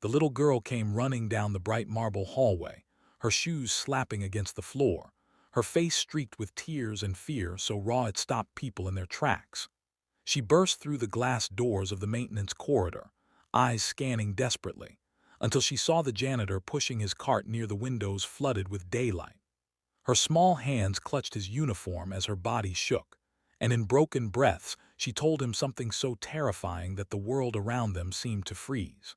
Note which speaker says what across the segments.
Speaker 1: The little girl came running down the bright marble hallway, her shoes slapping against the floor, her face streaked with tears and fear so raw it stopped people in their tracks. She burst through the glass doors of the maintenance corridor, eyes scanning desperately, until she saw the janitor pushing his cart near the windows flooded with daylight. Her small hands clutched his uniform as her body shook, and in broken breaths she told him something so terrifying that the world around them seemed to freeze.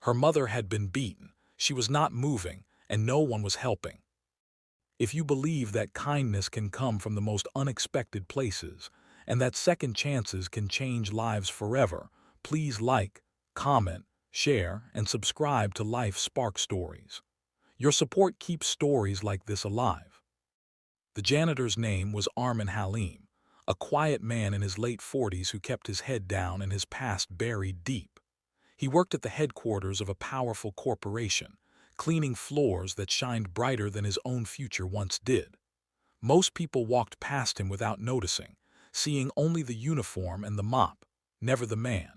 Speaker 1: Her mother had been beaten, she was not moving, and no one was helping. If you believe that kindness can come from the most unexpected places, and that second chances can change lives forever, please like, comment, share, and subscribe to Life Spark Stories. Your support keeps stories like this alive. The janitor's name was Armin Halim, a quiet man in his late 40s who kept his head down and his past buried deep. He worked at the headquarters of a powerful corporation, cleaning floors that shined brighter than his own future once did. Most people walked past him without noticing, seeing only the uniform and the mop, never the man.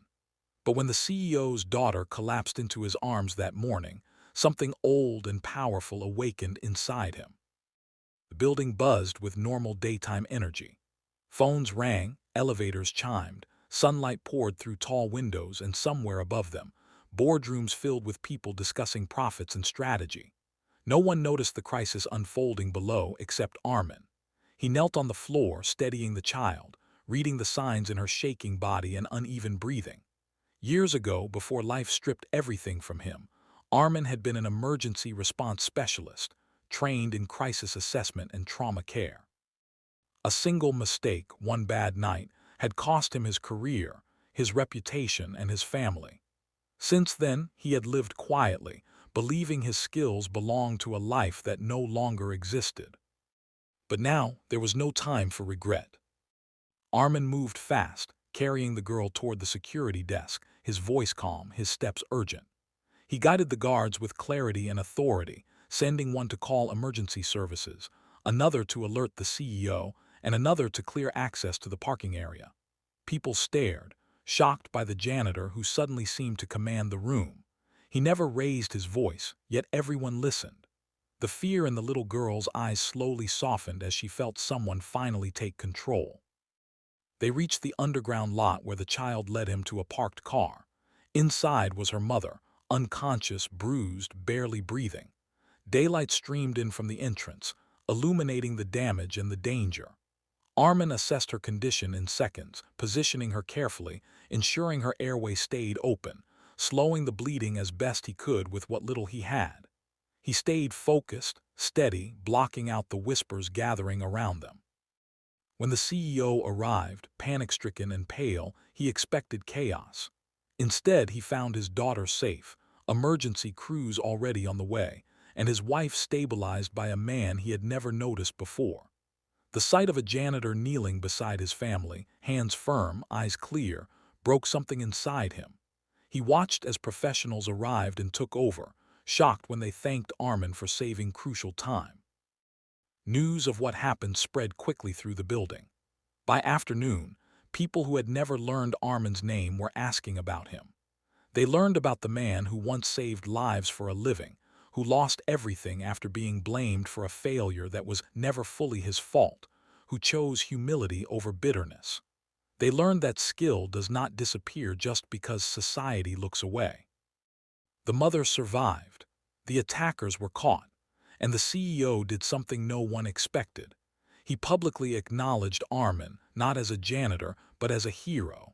Speaker 1: But when the CEO's daughter collapsed into his arms that morning, something old and powerful awakened inside him. The building buzzed with normal daytime energy. Phones rang, elevators chimed, sunlight poured through tall windows, and somewhere above them, boardrooms filled with people discussing profits and strategy. No one noticed the crisis unfolding below except Armin. He knelt on the floor, steadying the child, reading the signs in her shaking body and uneven breathing. Years ago, before life stripped everything from him, Armin had been an emergency response specialist, trained in crisis assessment and trauma care. A single mistake, one bad night, had cost him his career, his reputation, and his family. Since then, he had lived quietly, believing his skills belonged to a life that no longer existed. But now, there was no time for regret. Armin moved fast, carrying the girl toward the security desk, his voice calm, his steps urgent. He guided the guards with clarity and authority, sending one to call emergency services, another to alert the CEO, and another to clear access to the parking area. People stared, shocked by the janitor who suddenly seemed to command the room. He never raised his voice, yet everyone listened. The fear in the little girl's eyes slowly softened as she felt someone finally take control. They reached the underground lot where the child led him to a parked car. Inside was her mother, unconscious, bruised, barely breathing. Daylight streamed in from the entrance, illuminating the damage and the danger. Armin assessed her condition in seconds, positioning her carefully, ensuring her airway stayed open, slowing the bleeding as best he could with what little he had. He stayed focused, steady, blocking out the whispers gathering around them. When the CEO arrived, panic-stricken and pale, he expected chaos. Instead, he found his daughter safe, emergency crews already on the way, and his wife stabilized by a man he had never noticed before. The sight of a janitor kneeling beside his family, hands firm, eyes clear, broke something inside him. He watched as professionals arrived and took over, shocked when they thanked Armin for saving crucial time. News of what happened spread quickly through the building. By afternoon, people who had never learned Armin's name were asking about him. They learned about the man who once saved lives for a living, who lost everything after being blamed for a failure that was never fully his fault, who chose humility over bitterness. They learned that skill does not disappear just because society looks away. The mother survived, the attackers were caught, and the CEO did something no one expected. He publicly acknowledged Armin, not as a janitor, but as a hero.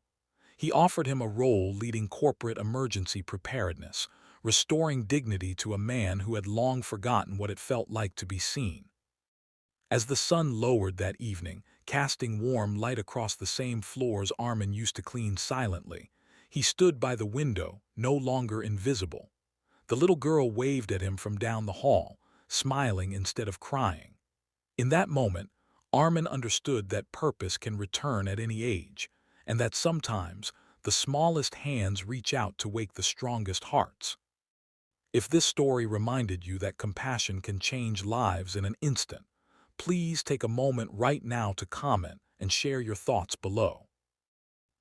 Speaker 1: He offered him a role leading corporate emergency preparedness, restoring dignity to a man who had long forgotten what it felt like to be seen. As the sun lowered that evening, casting warm light across the same floors Armin used to clean silently, he stood by the window, no longer invisible. The little girl waved at him from down the hall, smiling instead of crying. In that moment, Armin understood that purpose can return at any age, and that sometimes the smallest hands reach out to wake the strongest hearts. If this story reminded you that compassion can change lives in an instant, please take a moment right now to comment and share your thoughts below.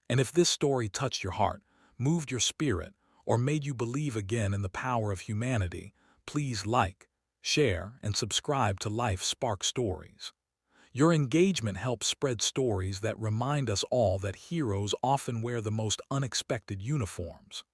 Speaker 1: And if this story touched your heart, moved your spirit, or made you believe again in the power of humanity, please like, share, and subscribe to Life Spark Stories. Your engagement helps spread stories that remind us all that heroes often wear the most unexpected uniforms.